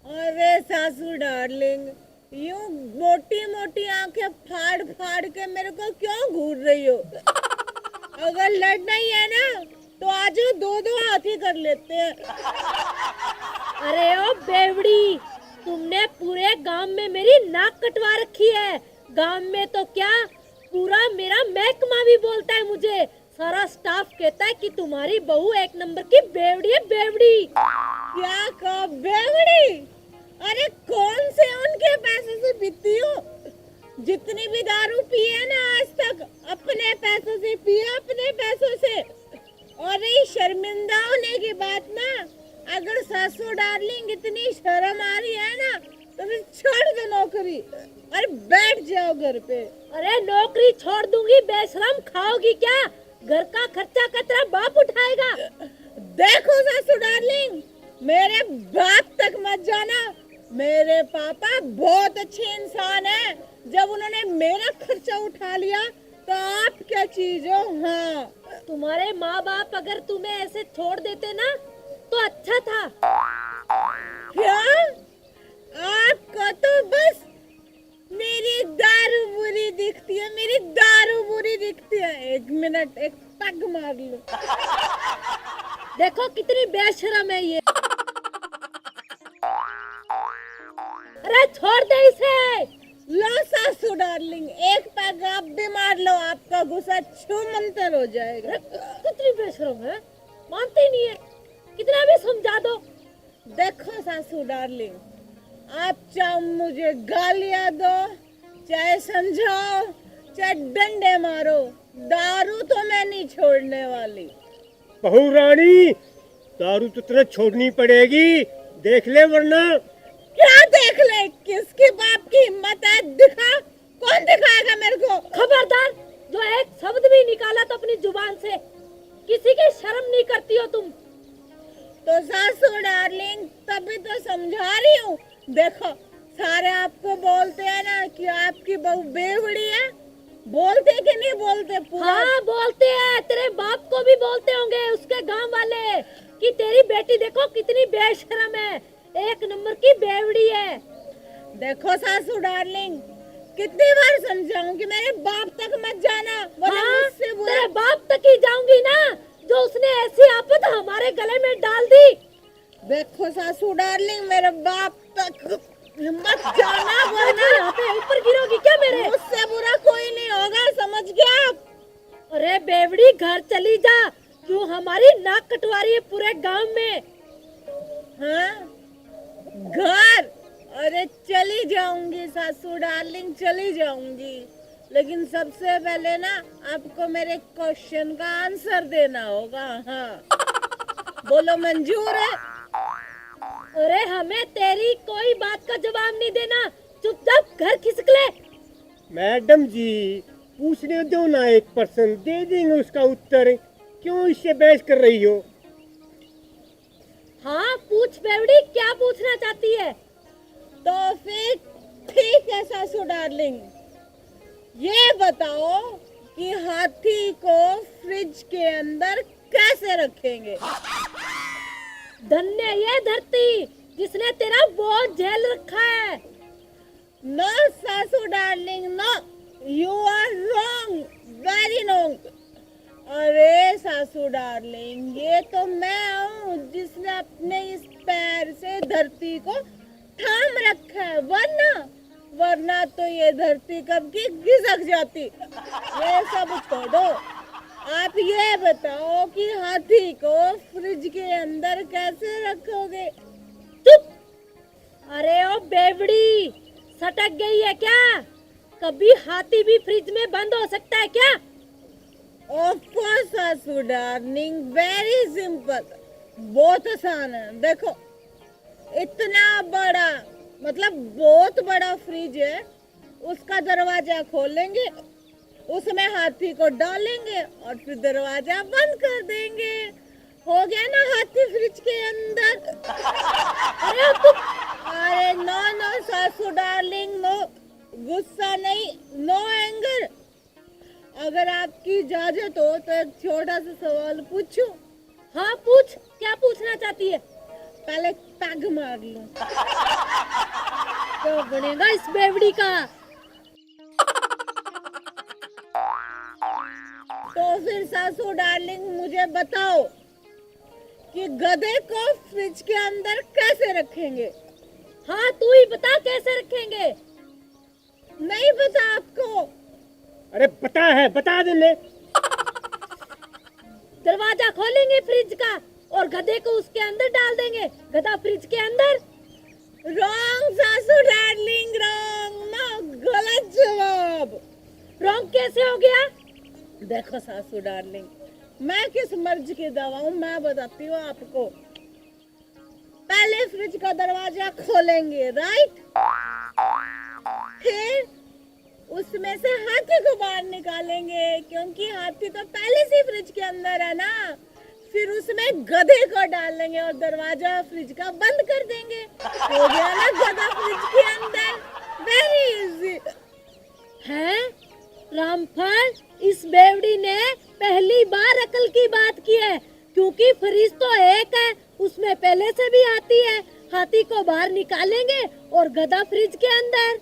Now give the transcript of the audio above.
अरे सासू डार्लिंग, यूं मोटी मोटी आंखें फाड़ फाड़ के मेरे को क्यों घूर रही हो? अगर लड़ना ही है ना तो आज दो दो हाथी कर लेते हैं। अरे ओ बेवड़ी, तुमने पूरे गांव में मेरी नाक कटवा रखी है। गांव में तो क्या, पूरा मेरा महकमा भी बोलता है मुझे। सारा स्टाफ कहता है कि तुम्हारी बहू एक नंबर की बेवड़ी है, बेवड़ी। क्या कहा बेवड़ी? अरे कौन से उनके पैसे से पीती हो? जितनी भी दारू पी है ना आज तक, अपने पैसों से पी है, अपने पैसों से। और ये शर्मिंदा होने की बात ना, अगर सासू डार्लिंग इतनी शर्म आ रही है ना तो फिर छोड़ दो नौकरी और बैठ जाओ घर पे। अरे नौकरी छोड़ दूंगी, बेशरम, खाओगी क्या? घर का खर्चा कतरा बाप उठाएगा। देखो सासू डार्लिंग, मेरे बाप तक मत जाना। मेरे पापा बहुत अच्छे इंसान हैं। जब उन्होंने मेरा खर्चा उठा लिया तो आप क्या चीज हो? हाँ, तुम्हारे माँ बाप अगर तुम्हें ऐसे छोड़ देते ना तो अच्छा था। क्या आपको तो बस मेरी दारू बुरी दिखती है, मेरी दारू बुरी दिखती है। एक मिनट, एक पग मार लो। देखो कितनी बेशरम है ये। अरे छोड़ दे इसे। लो सासू डार्लिंग, एक पैग आप भी मार लो, आपका गुस्सा छूमंतर हो जाएगा। कितनी बेशरम है, मानते ही नहीं है। कितना भी समझा दो। देखो सासू डार्लिंग, आप चाहे मुझे गालियां दो, चाहे समझाओ, चाहे डंडे मारो, दारू तो मैं नहीं छोड़ने वाली। बहू रानी, दारू तो तुझे छोड़नी पड़ेगी, देख ले वरना। क्या देख ले? किसके बाप की हिम्मत है? दिखा, कौन दिखाएगा मेरे को? खबरदार, जो एक शब्द भी निकाला तो अपनी जुबान से, किसी की शर्म नहीं करती हो तुम। तो सासू डार्लिंग, तभी तो समझा रही हूँ। देखो, सारे आपको बोलते हैं ना कि आपकी बहू बेवड़ी है। बोलते कि नहीं बोलते? पूरा हाँ बोलते हैं, तेरे बाप को भी बोलते होंगे उसके गांव वाले कि तेरी बेटी देखो कितनी बेशरम है, एक नंबर की बेवड़ी है। देखो सासू डार्लिंग, कितनी बार समझाऊं कि मेरे बाप तक मत जाना, वरना हाँ, मुझसे बुरा। तेरे बाप तक ही जाऊंगी ना, जो उसने ऐसी आफत हमारे गले में डाल दी। देखो सासू डार्लिंग, मेरे बाप तक मत जाना, वरना यहाँ पे ऊपर गिरोगी क्या मेरे? मुझसे बुरा कोई नहीं होगा, समझ गया आप? अरे बेवड़ी, घर चली जा, क्यों हमारी नाक कटवा रही है पूरे गांव में? हाँ, घर? अरे चली जाऊंगी सासू डार्लिंग, चली जाऊंगी, लेकिन सबसे पहले ना आपको मेरे क्वेश्चन का आंसर देना होगा। हाँ, बोलो मंजूर है? अरे हमें तेरी कोई बात का जवाब नहीं देना, चुपचाप घर खिसक ले। मैडम जी, पूछने दो ना, एक पर्सन दे देंगे उसका उत्तर, क्यों इससे बहस कर रही हो? हाँ पूछ बेवड़ी, क्या पूछना चाहती है? तो फिर ठीक है सासू डार्लिंग, ये बताओ कि हाथी को फ्रिज के अंदर कैसे रखेंगे? धन्य ये धरती जिसने तेरा बोझ झेल रखा है। नो सासू darling, no, you are wrong, very wrong. अरे सासू डार्लिंग, ये तो मैं हूँ जिसने अपने इस पैर से धरती को थाम रखा है, वरना तो ये धरती कब की खिसक जाती। ये सब छोड़ो, आप ये बताओ कि हाथी को फ्रिज के अंदर कैसे रखोगे? चुप! अरे ओ बेवड़ी, सटक गई है क्या? कभी हाथी भी फ्रिज में बंद हो सकता है क्या? ऑफ कोर्स सासू डार्लिंग, वेरी सिंपल। बहुत आसान है। देखो, इतना बड़ा, मतलब बहुत बड़ा फ्रिज है, उसका दरवाजा खोलेंगे, उसमें हाथी को डालेंगे और फिर दरवाजा बंद कर देंगे। हो गया ना हाथी फ्रिज के अंदर। अरे नो नो सासू डार्लिंग, नो, गुस्सा नहीं, नो एंगर। अगर आपकी इजाजत हो तो एक छोटा सा सवाल पूछूं? हाँ पूछ, क्या पूछना चाहती है? पहले पैग मार लूं। तो बनेगा इस बेवड़ी का। तो फिर सासू डार्लिंग मुझे बताओ कि गधे को फ्रिज के अंदर कैसे रखेंगे? हाँ तू ही बता कैसे रखेंगे। नहीं पता आपको? अरे पता है, बता देने। दरवाजा खोलेंगे फ्रिज का और गधे को उसके अंदर डाल देंगे, गधा फ्रिज के अंदर। रॉन्ग सासू डार्लिंग, रॉन्ग ना, गलत जवाब। रॉन्ग कैसे हो गया? देखो सासू डार्लिंग, मैं किस मर्ज की दवा हूँ मैं बताती हूँ आपको। पहले फ्रिज का दरवाजा खोलेंगे, राइट? फिर उसमें से हाथी को बाहर निकालेंगे, क्योंकि हाथी तो पहले से फ्रिज के अंदर है ना। फिर उसमें गधे को डालेंगे और दरवाजा फ्रिज का बंद कर देंगे। हो गया ना गधा फ्रिज के अंदर। वेरी इजी है। रामफल, इस बेवड़ी ने पहली बार अकल की बात की है, क्योंकि फ्रिज तो एक है, उसमें पहले से भी हाथी है। हाथी को बाहर निकालेंगे और गधा फ्रिज के अंदर।